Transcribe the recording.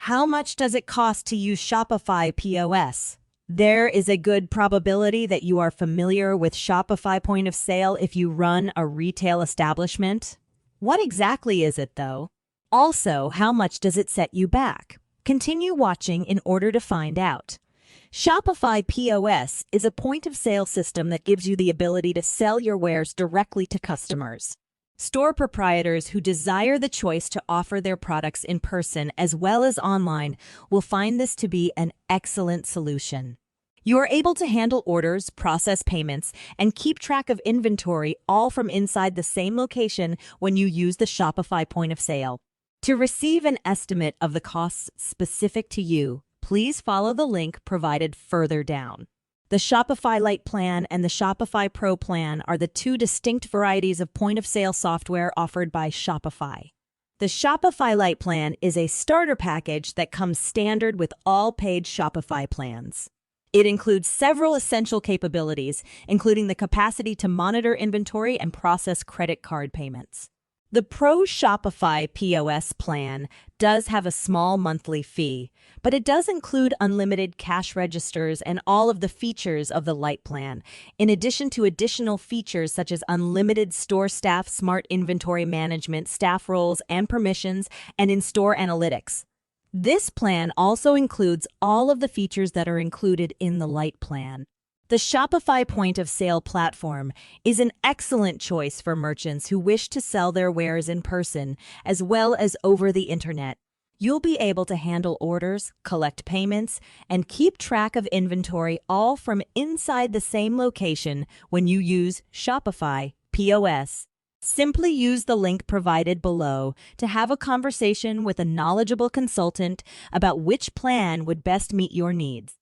How much does it cost to use Shopify POS? There is a good probability that you are familiar with Shopify point of sale if you run a retail establishment. What exactly is it, though? Also, how much does it set you back? Continue watching in order to find out. Shopify POS is a point of sale system that gives you the ability to sell your wares directly to customers. Store proprietors who desire the choice to offer their products in person as well as online will find this to be an excellent solution. You are able to handle orders, process payments, and keep track of inventory all from inside the same location when you use the Shopify point of sale. To receive an estimate of the costs specific to you, please follow the link provided further down. The Shopify Lite plan and the Shopify Pro plan are the two distinct varieties of point-of-sale software offered by Shopify. The Shopify Lite plan is a starter package that comes standard with all paid Shopify plans. It includes several essential capabilities, including the capacity to monitor inventory and process credit card payments. The Pro Shopify POS plan does have a small monthly fee, but it does include unlimited cash registers and all of the features of the Lite plan, in addition to additional features such as unlimited store staff, smart inventory management, staff roles and permissions, and in-store analytics. This plan also includes all of the features that are included in the Lite plan. The Shopify point of sale platform is an excellent choice for merchants who wish to sell their wares in person as well as over the internet. You'll be able to handle orders, collect payments, and keep track of inventory all from inside the same location when you use Shopify POS. Simply use the link provided below to have a conversation with a knowledgeable consultant about which plan would best meet your needs.